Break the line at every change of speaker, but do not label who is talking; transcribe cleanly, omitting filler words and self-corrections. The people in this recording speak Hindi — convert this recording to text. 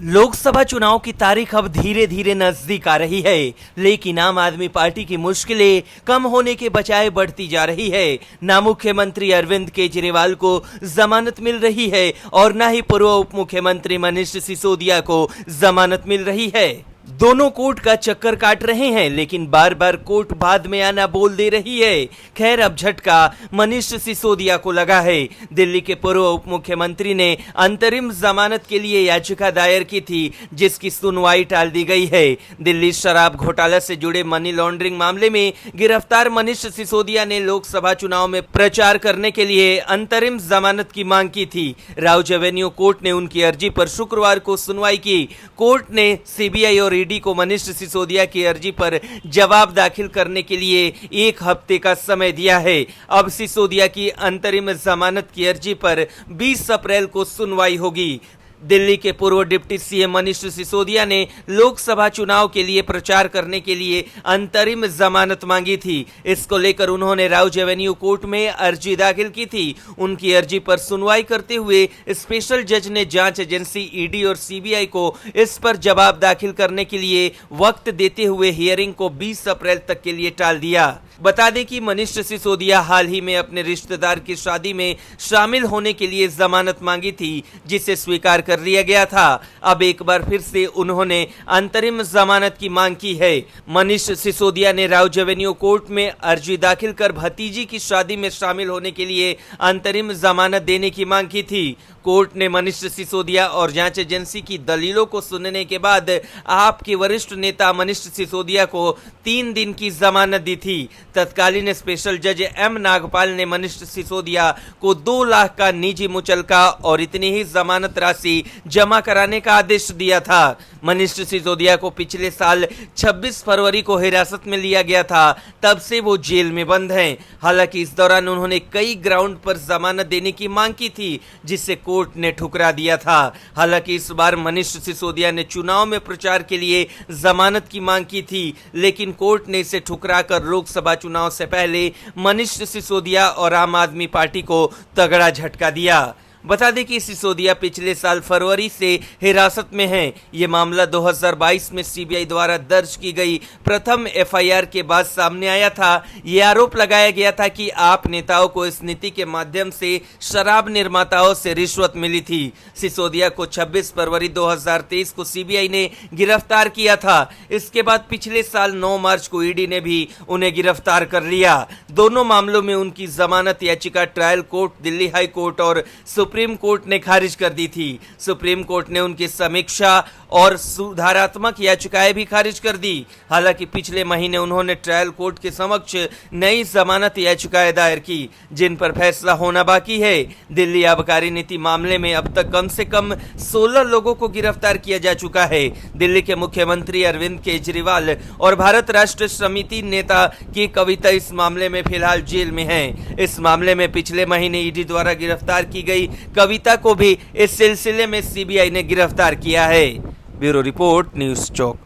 लोकसभा चुनाव की तारीख अब धीरे धीरे नजदीक आ रही है, लेकिन आम आदमी पार्टी की मुश्किलें कम होने के बजाय बढ़ती जा रही है। ना मुख्यमंत्री अरविंद केजरीवाल को जमानत मिल रही है और ना ही पूर्व उप मुख्यमंत्री मनीष सिसोदिया को जमानत मिल रही है। दोनों कोर्ट का चक्कर काट रहे हैं, लेकिन बार बार कोर्ट बाद में आना बोल दे रही है। खैर, अब झटका मनीष सिसोदिया को लगा है। दिल्ली के पूर्व उप मुख्यमंत्री ने अंतरिम जमानत के लिए याचिका दायर की थी, जिसकी सुनवाई टाल दी गई है। दिल्ली शराब घोटाला से जुड़े मनी लॉन्ड्रिंग मामले में गिरफ्तार मनीष सिसोदिया ने लोकसभा चुनाव में प्रचार करने के लिए अंतरिम जमानत की मांग की थी। राउज एवेन्यू कोर्ट ने उनकी अर्जी पर शुक्रवार को सुनवाई की। कोर्ट ने सीबीआई और ईडी को मनीष सिसोदिया की अर्जी पर जवाब दाखिल करने के लिए 1 हफ्ते का समय दिया है। अब सिसोदिया की अंतरिम जमानत की अर्जी पर 20 अप्रैल को सुनवाई होगी। दिल्ली के पूर्व डिप्टी सीएम मनीष सिसोदिया ने लोकसभा चुनाव के लिए प्रचार करने के लिए अंतरिम जमानत मांगी थी। इसको लेकर उन्होंने राउज एवेन्यू कोर्ट में अर्जी दाखिल की थी। उनकी अर्जी पर सुनवाई करते हुए स्पेशल जज ने जांच एजेंसी ईडी और सीबीआई को इस पर जवाब दाखिल करने के लिए वक्त देते हुए हियरिंग को 20 अप्रैल तक के लिए टाल दिया। बता दें कि मनीष सिसोदिया हाल ही में अपने रिश्तेदार की शादी में शामिल होने के लिए जमानत मांगी थी, जिसे स्वीकार कर लिया गया था। अब एक बार फिर से उन्होंने अंतरिम जमानत की मांग की है। मनीष सिसोदिया ने राउज एवेन्यू कोर्ट में अर्जी दाखिल कर भतीजी की शादी में शामिल होने के लिए अंतरिम जमानत देने की मांग की थी। कोर्ट ने मनीष सिसोदिया और जांच एजेंसी की दलीलों को सुनने के बाद आप के वरिष्ठ नेता मनीष सिसोदिया को 3 दिन की जमानत दी थी। तत्कालीन स्पेशल जज एम नागपाल ने मनीष सिसोदिया को 2 लाख का निजी मुचलका और इतनी ही जमानत राशि जमा कराने का आदेश दिया था। मनीष सिसोदिया को पिछले साल 26 फरवरी को हिरासत में लिया गया था। तब से वो जेल में बंद हैं। हालांकि इस दौरान उन्होंने कई ग्राउंड पर जमानत देने की मांग की थी, जिसे कोर्ट ने ठुकरा दिया था। हालांकि इस बार मनीष सिसोदिया ने चुनाव में प्रचार के लिए जमानत की मांग की थी, लेकिन कोर्ट ने इसे ठुकराकर लोकसभा चुनाव से पहले मनीष सिसोदिया और आम आदमी पार्टी को तगड़ा झटका दिया। बता दें कि सिसोदिया पिछले साल फरवरी से हिरासत में हैं। ये मामला 2022 में सीबीआई द्वारा दर्ज की गई प्रथम एफआईआर के बाद सामने आया था। ये आरोप लगाया गया था कि आप नेताओं को इस नीति के माध्यम से शराब निर्माताओं से रिश्वत मिली थी। सिसोदिया को 26 फरवरी 2023 को सीबीआई ने गिरफ्तार किया था। इसके बाद पिछले साल 9 मार्च को ईडी ने भी उन्हें गिरफ्तार कर लिया। दोनों मामलों में उनकी जमानत याचिका trial court, Delhi high court और सुप्रीम कोर्ट ने खारिज कर दी थी। सुप्रीम कोर्ट ने उनकी समीक्षा और सुधारात्मक याचिकाएं भी खारिज कर दी। हालांकि पिछले महीने उन्होंने ट्रायल कोर्ट के समक्ष नई जमानत याचिकाएं दायर की, जिन पर फैसला होना बाकी है। दिल्ली आबकारी नीति मामले में अब तक कम से कम 16 लोगों को गिरफ्तार किया जा चुका है। दिल्ली के मुख्यमंत्री अरविंद केजरीवाल और भारत राष्ट्र समिति नेता की कविता इस मामले में फिलहाल जेल में हैं। इस मामले में पिछले महीने ईडी द्वारा गिरफ्तार की गई कविता को भी इस सिलसिले में सीबीआई ने गिरफ्तार किया है। ब्यूरो रिपोर्ट, न्यूज़ चौक।